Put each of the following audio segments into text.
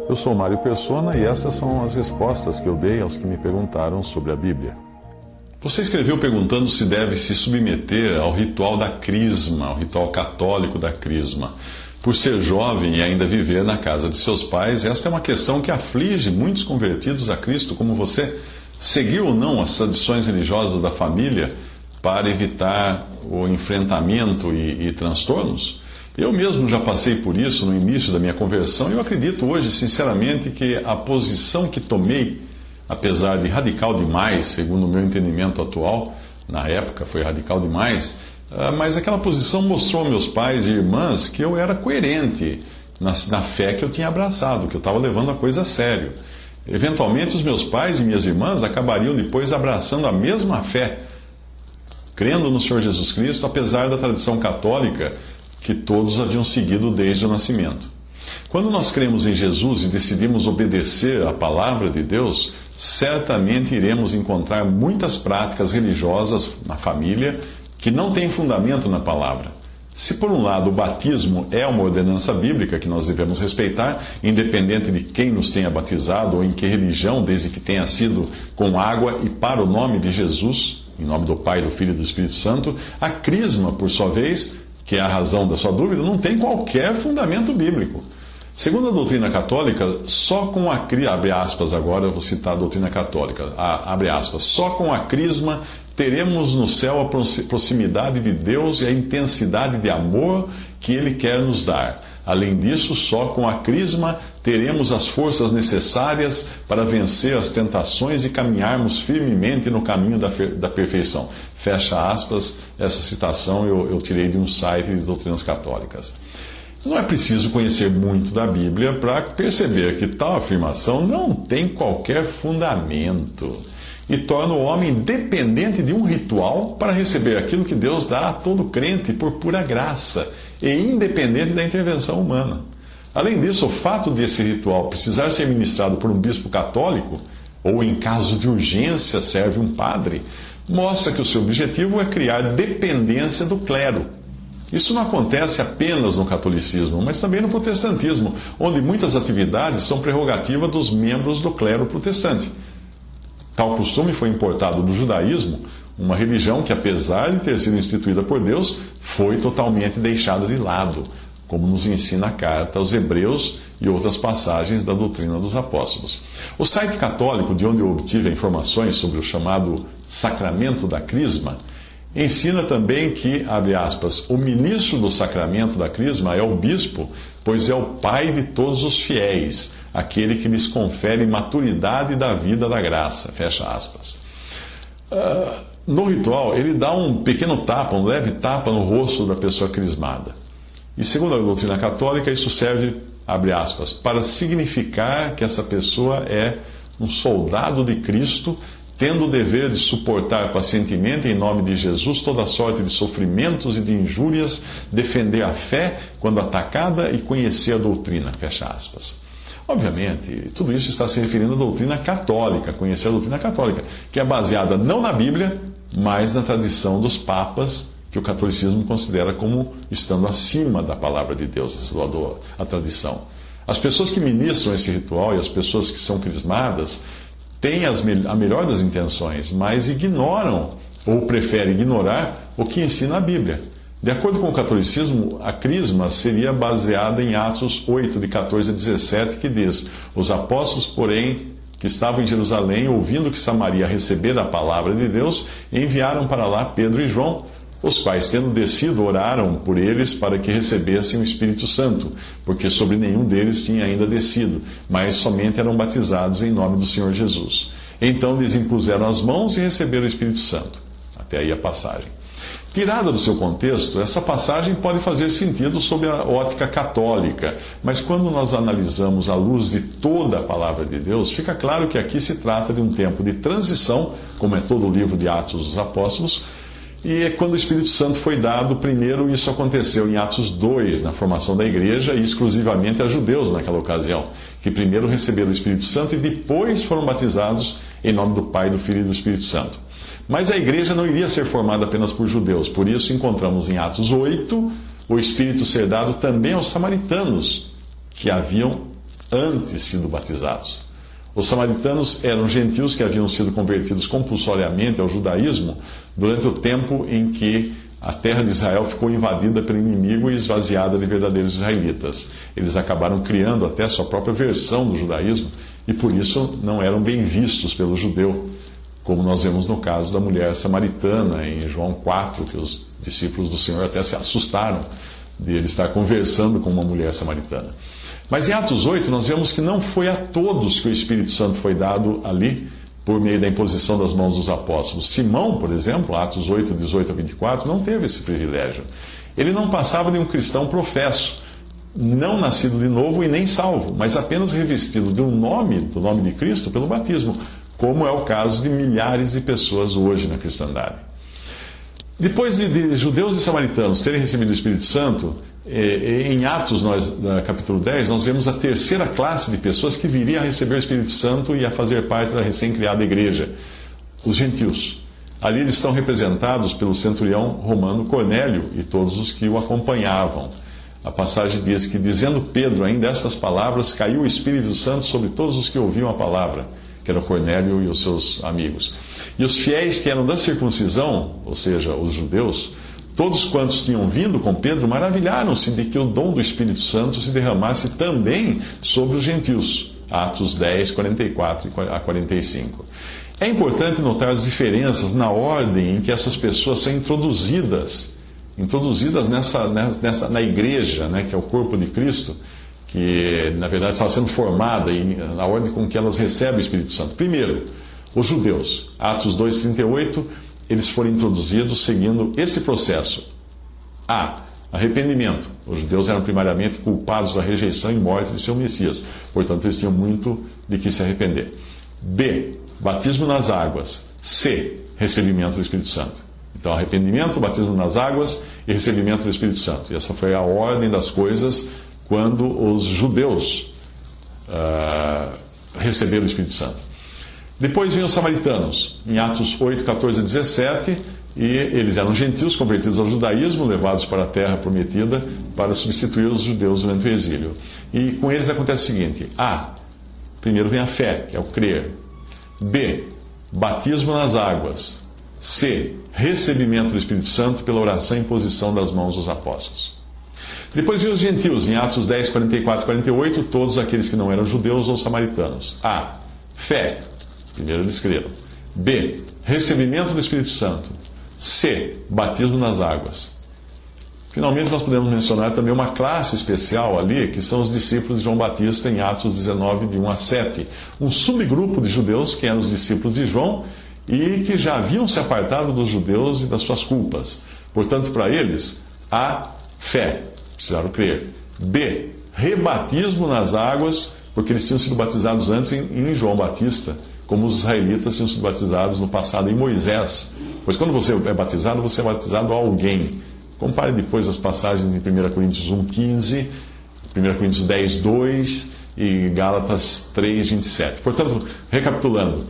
Eu sou Mário Persona e essas são as respostas que eu dei aos que me perguntaram sobre a Bíblia. Você escreveu perguntando se deve se submeter ao ritual da crisma, ao ritual católico da crisma. Por ser jovem e ainda viver na casa de seus pais, esta é uma questão que aflige muitos convertidos a Cristo como você. Seguir ou não as tradições religiosas da família para evitar o enfrentamento e transtornos? Eu mesmo já passei por isso no início da minha conversão e eu acredito hoje, sinceramente, que a posição que tomei, apesar de radical demais, segundo o meu entendimento atual, na época foi radical demais, mas aquela posição mostrou aos meus pais e irmãs que eu era coerente na fé que eu tinha abraçado, que eu estava levando a coisa a sério. Eventualmente, os meus pais e minhas irmãs acabariam depois abraçando a mesma fé, crendo no Senhor Jesus Cristo, apesar da tradição católica que todos haviam seguido desde o nascimento. Quando nós cremos em Jesus e decidimos obedecer à palavra de Deus, certamente iremos encontrar muitas práticas religiosas na família que não têm fundamento na palavra. Se por um lado o batismo é uma ordenança bíblica que nós devemos respeitar, independente de quem nos tenha batizado ou em que religião, desde que tenha sido com água e para o nome de Jesus, em nome do Pai, do Filho e do Espírito Santo, a crisma, por sua vez, que é a razão da sua dúvida, não tem qualquer fundamento bíblico. Segundo a doutrina católica, só com a crisma, abre aspas agora, eu vou citar a doutrina católica, abre aspas, só com a crisma teremos no céu a proximidade de Deus e a intensidade de amor que Ele quer nos dar. Além disso, só com a crisma teremos as forças necessárias para vencer as tentações e caminharmos firmemente no caminho da perfeição. Fecha aspas, essa citação eu tirei de um site de doutrinas católicas. Não é preciso conhecer muito da Bíblia para perceber que tal afirmação não tem qualquer fundamento e torna o homem dependente de um ritual para receber aquilo que Deus dá a todo crente por pura graça e independente da intervenção humana. Além disso, o fato de esse ritual precisar ser ministrado por um bispo católico, ou em caso de urgência serve um padre, mostra que o seu objetivo é criar dependência do clero. Isso não acontece apenas no catolicismo, mas também no protestantismo, onde muitas atividades são prerrogativa dos membros do clero protestante. Tal costume foi importado do judaísmo, uma religião que, apesar de ter sido instituída por Deus, foi totalmente deixada de lado, como nos ensina a carta aos Hebreus e outras passagens da doutrina dos apóstolos. O site católico, de onde eu obtive informações sobre o chamado sacramento da crisma, ensina também que, abre aspas, o ministro do sacramento da crisma é o bispo, pois é o pai de todos os fiéis, aquele que lhes confere maturidade da vida da graça, fecha aspas. No ritual, ele dá um pequeno tapa, um leve tapa no rosto da pessoa crismada. E segundo a doutrina católica, isso serve, abre aspas, para significar que essa pessoa é um soldado de Cristo, tendo o dever de suportar pacientemente em nome de Jesus toda sorte de sofrimentos e de injúrias, defender a fé quando atacada e conhecer a doutrina, fecha aspas. Obviamente, tudo isso está se referindo à doutrina católica, conhecer a doutrina católica, que é baseada não na Bíblia, mas na tradição dos papas, que o catolicismo considera como estando acima da palavra de Deus, a tradição. As pessoas que ministram esse ritual e as pessoas que são crismadas têm a melhor das intenções, mas ignoram ou preferem ignorar o que ensina a Bíblia. De acordo com o catolicismo, a crisma seria baseada em Atos 8, de 14 a 17, que diz: os apóstolos, porém, que estavam em Jerusalém, ouvindo que Samaria recebera a palavra de Deus, enviaram para lá Pedro e João, os quais, tendo descido, oraram por eles para que recebessem o Espírito Santo, porque sobre nenhum deles tinha ainda descido, mas somente eram batizados em nome do Senhor Jesus. Então lhes impuseram as mãos e receberam o Espírito Santo. Até aí a passagem. Tirada do seu contexto, essa passagem pode fazer sentido sob a ótica católica, mas quando nós analisamos à luz de toda a palavra de Deus, fica claro que aqui se trata de um tempo de transição, como é todo o livro de Atos dos Apóstolos, e é quando o Espírito Santo foi dado, primeiro isso aconteceu em Atos 2, na formação da igreja, e exclusivamente a judeus naquela ocasião, que primeiro receberam o Espírito Santo e depois foram batizados em nome do Pai, do Filho e do Espírito Santo. Mas a igreja não iria ser formada apenas por judeus, por isso encontramos em Atos 8 o Espírito ser dado também aos samaritanos, que haviam antes sido batizados. Os samaritanos eram gentios que haviam sido convertidos compulsoriamente ao judaísmo durante o tempo em que a terra de Israel ficou invadida pelo inimigo e esvaziada de verdadeiros israelitas. Eles acabaram criando até sua própria versão do judaísmo e por isso não eram bem vistos pelo judeu, como nós vemos no caso da mulher samaritana em João 4, que os discípulos do Senhor até se assustaram de ele estar conversando com uma mulher samaritana. Mas em Atos 8 nós vemos que não foi a todos que o Espírito Santo foi dado ali por meio da imposição das mãos dos apóstolos. Simão, por exemplo, Atos 8, 18 a 24, não teve esse privilégio. Ele não passava de um cristão professo, não nascido de novo e nem salvo, mas apenas revestido do nome de Cristo pelo batismo, como é o caso de milhares de pessoas hoje na cristandade. Depois de judeus e samaritanos terem recebido o Espírito Santo, em Atos, capítulo 10, nós vemos a terceira classe de pessoas que viria a receber o Espírito Santo e a fazer parte da recém-criada igreja, os gentios. Ali eles estão representados pelo centurião romano Cornélio e todos os que o acompanhavam. A passagem diz que, dizendo Pedro ainda estas palavras, caiu o Espírito Santo sobre todos os que ouviam a palavra, que era Cornélio e os seus amigos. E os fiéis que eram da circuncisão, ou seja, os judeus, todos quantos tinham vindo com Pedro maravilharam-se de que o dom do Espírito Santo se derramasse também sobre os gentios. Atos 10, 44 a 45. É importante notar as diferenças na ordem em que essas pessoas são introduzidas na igreja, né, que é o corpo de Cristo, que na verdade estava sendo formada na ordem com que elas recebem o Espírito Santo. Primeiro, os judeus. Atos 2, 38. Eles foram introduzidos seguindo esse processo. A. Arrependimento. Os judeus eram primariamente culpados da rejeição e morte de seu Messias. Portanto, eles tinham muito de que se arrepender. B. Batismo nas águas. C. Recebimento do Espírito Santo. Então, arrependimento, batismo nas águas e recebimento do Espírito Santo. E essa foi a ordem das coisas quando os judeus receberam o Espírito Santo. Depois vinham os samaritanos, em Atos 8, 14 a 17, e eles eram gentios convertidos ao judaísmo, levados para a terra prometida para substituir os judeus durante o exílio. E com eles acontece o seguinte: A. Primeiro vem a fé, que é o crer. B. Batismo nas águas. C. Recebimento do Espírito Santo pela oração e imposição das mãos dos apóstolos. Depois vinham os gentios, em Atos 10, 44 e 48, todos aqueles que não eram judeus ou samaritanos. A. Fé. Primeiro eles creram. B. Recebimento do Espírito Santo. C. Batismo nas águas. Finalmente, nós podemos mencionar também uma classe especial ali, que são os discípulos de João Batista, em Atos 19, de 1 a 7. Um subgrupo de judeus, que eram os discípulos de João, e que já haviam se apartado dos judeus e das suas culpas. Portanto, para eles, A. Fé. Precisaram crer. B. Rebatismo nas águas, porque eles tinham sido batizados antes em João Batista, como os israelitas tinham sido batizados no passado em Moisés. Pois quando você é batizado a alguém. Compare depois as passagens em 1 Coríntios 1, 15, 1 Coríntios 10, 2 e Gálatas 3, 27. Portanto, recapitulando,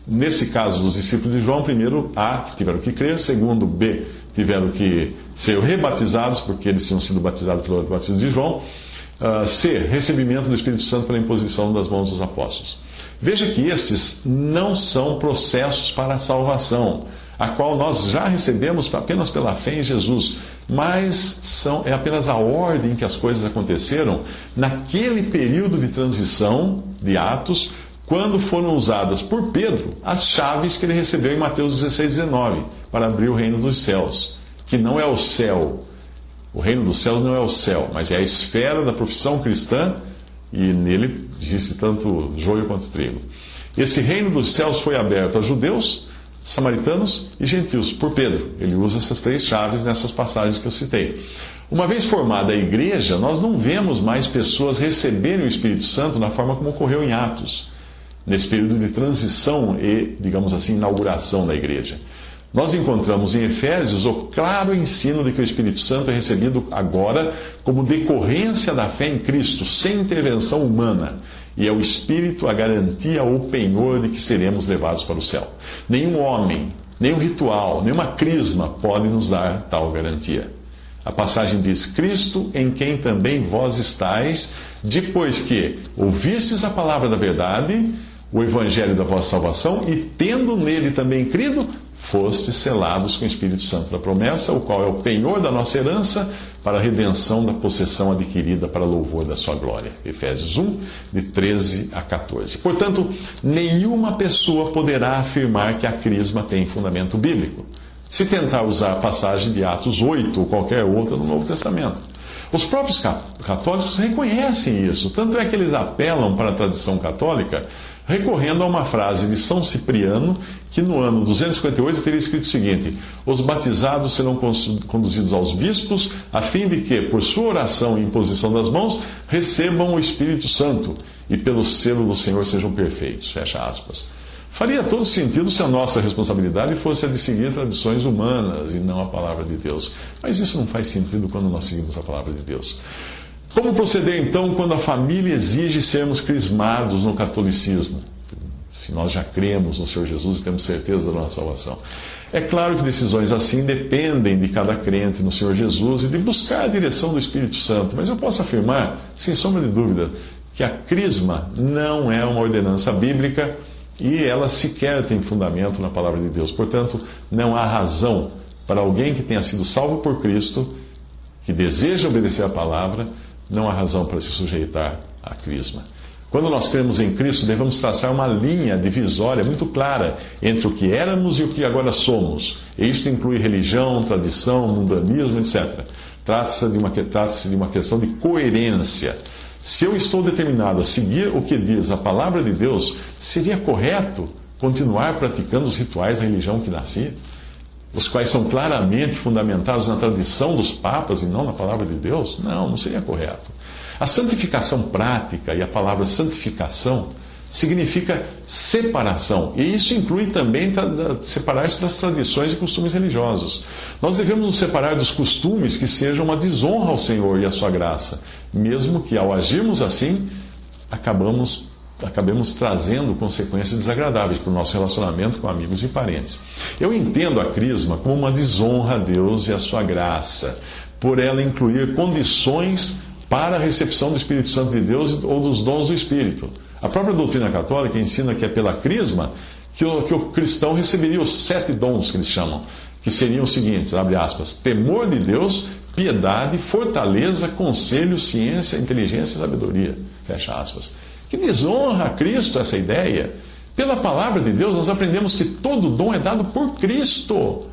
nesse caso, os discípulos de João, primeiro, A, tiveram que crer, segundo, B, tiveram que ser rebatizados, porque eles tinham sido batizados pelo batismo de João. C, recebimento do Espírito Santo pela imposição das mãos dos apóstolos. Veja que esses não são processos para a salvação, a qual nós já recebemos apenas pela fé em Jesus, mas é apenas a ordem em que as coisas aconteceram naquele período de transição de Atos, quando foram usadas por Pedro as chaves que ele recebeu em Mateus 16, 19, para abrir o reino dos céus, que não é o céu. O reino dos céus não é o céu, mas é a esfera da profissão cristã, e nele existe tanto joio quanto trigo. Esse reino dos céus foi aberto a judeus, samaritanos e gentios, por Pedro. Ele usa essas três chaves nessas passagens que eu citei. Uma vez formada a igreja, nós não vemos mais pessoas receberem o Espírito Santo na forma como ocorreu em Atos, nesse período de transição e, digamos assim, inauguração da igreja. Nós encontramos em Efésios o claro ensino de que o Espírito Santo é recebido agora como decorrência da fé em Cristo, sem intervenção humana. E é o Espírito a garantia ou penhor de que seremos levados para o céu. Nenhum homem, nenhum ritual, nenhuma crisma pode nos dar tal garantia. A passagem diz: Cristo, em quem também vós estáis, depois que ouvistes a palavra da verdade, o evangelho da vossa salvação, e tendo nele também crido, fostes selados com o Espírito Santo da promessa, o qual é o penhor da nossa herança, para a redenção da possessão adquirida para louvor da sua glória. Efésios 1, de 13 a 14. Portanto, nenhuma pessoa poderá afirmar que a crisma tem fundamento bíblico, se tentar usar a passagem de Atos 8 ou qualquer outra no Novo Testamento. Os próprios católicos reconhecem isso, tanto é que eles apelam para a tradição católica, recorrendo a uma frase de São Cipriano, que no ano 258 teria escrito o seguinte: os batizados serão conduzidos aos bispos, a fim de que, por sua oração e imposição das mãos, recebam o Espírito Santo, e pelo selo do Senhor sejam perfeitos. Fecha aspas. Faria todo sentido se a nossa responsabilidade fosse a de seguir tradições humanas e não a palavra de Deus. Mas isso não faz sentido quando nós seguimos a palavra de Deus. Como proceder então quando a família exige sermos crismados no catolicismo? Se nós já cremos no Senhor Jesus e temos certeza da nossa salvação. É claro que decisões assim dependem de cada crente no Senhor Jesus e de buscar a direção do Espírito Santo. Mas eu posso afirmar, sem sombra de dúvida, que a crisma não é uma ordenança bíblica e ela sequer tem fundamento na palavra de Deus. Portanto, não há razão para alguém que tenha sido salvo por Cristo, que deseja obedecer à palavra, não há razão para se sujeitar à crisma. Quando nós cremos em Cristo, devemos traçar uma linha divisória muito clara entre o que éramos e o que agora somos. E isto inclui religião, tradição, mundanismo, etc. Trata-se de uma questão de coerência. Se eu estou determinado a seguir o que diz a palavra de Deus, seria correto continuar praticando os rituais da religião que nasci, os quais são claramente fundamentados na tradição dos papas e não na palavra de Deus? Não seria correto. A santificação prática, e a palavra santificação, significa separação. E isso inclui também separar-se das tradições e costumes religiosos. Nós devemos nos separar dos costumes que sejam uma desonra ao Senhor e à sua graça, mesmo que ao agirmos assim, acabemos trazendo consequências desagradáveis para o nosso relacionamento com amigos e parentes. Eu entendo a crisma como uma desonra a Deus e à sua graça, por ela incluir condições para a recepção do Espírito Santo de Deus ou dos dons do Espírito. A própria doutrina católica ensina que é pela crisma que o cristão receberia os 7 dons que eles chamam, que seriam os seguintes, abre aspas: temor de Deus, piedade, fortaleza, conselho, ciência, inteligência e sabedoria, fecha aspas. Que desonra a Cristo essa ideia. Pela palavra de Deus, nós aprendemos que todo dom é dado por Cristo.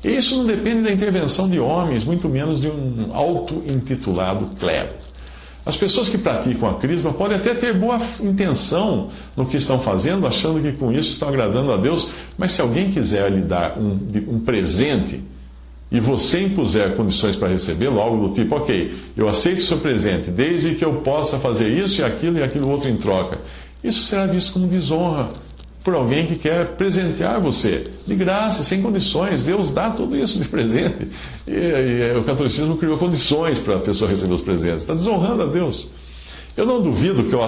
E isso não depende da intervenção de homens, muito menos de um auto-intitulado clero. As pessoas que praticam a crisma podem até ter boa intenção no que estão fazendo, achando que com isso estão agradando a Deus, mas se alguém quiser lhe dar um presente e você impuser condições para recebê-lo, algo do tipo: ok, eu aceito o seu presente, desde que eu possa fazer isso e aquilo outro em troca, isso será visto como desonra por alguém que quer presentear você, de graça, sem condições. Deus dá tudo isso de presente. E o catolicismo criou condições para a pessoa receber os presentes. Está desonrando a Deus. Eu não duvido que ao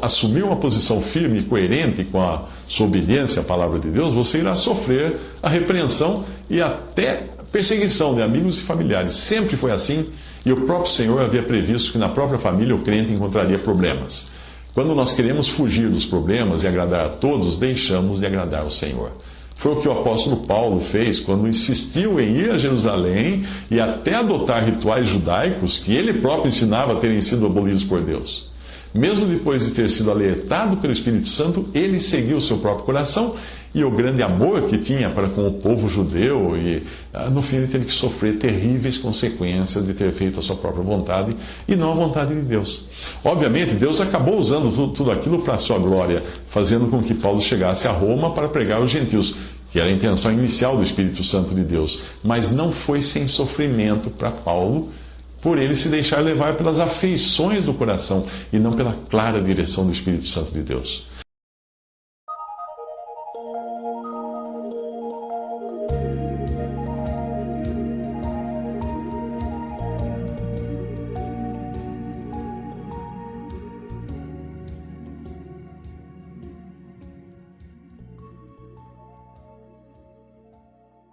assumir uma posição firme e coerente com a sua obediência à palavra de Deus, você irá sofrer a repreensão e até perseguição de amigos e familiares. Sempre foi assim, e o próprio Senhor havia previsto que na própria família o crente encontraria problemas. Quando nós queremos fugir dos problemas e agradar a todos, deixamos de agradar ao Senhor. Foi o que o apóstolo Paulo fez quando insistiu em ir a Jerusalém e até adotar rituais judaicos que ele próprio ensinava terem sido abolidos por Deus. Mesmo depois de ter sido alertado pelo Espírito Santo, ele seguiu o seu próprio coração e o grande amor que tinha para com o povo judeu, e no fim ele teve que sofrer terríveis consequências de ter feito a sua própria vontade e não a vontade de Deus. Obviamente, Deus acabou usando tudo aquilo para a sua glória, fazendo com que Paulo chegasse a Roma para pregar aos gentios, que era a intenção inicial do Espírito Santo de Deus. Mas não foi sem sofrimento para Paulo, por ele se deixar levar pelas afeições do coração e não pela clara direção do Espírito Santo de Deus.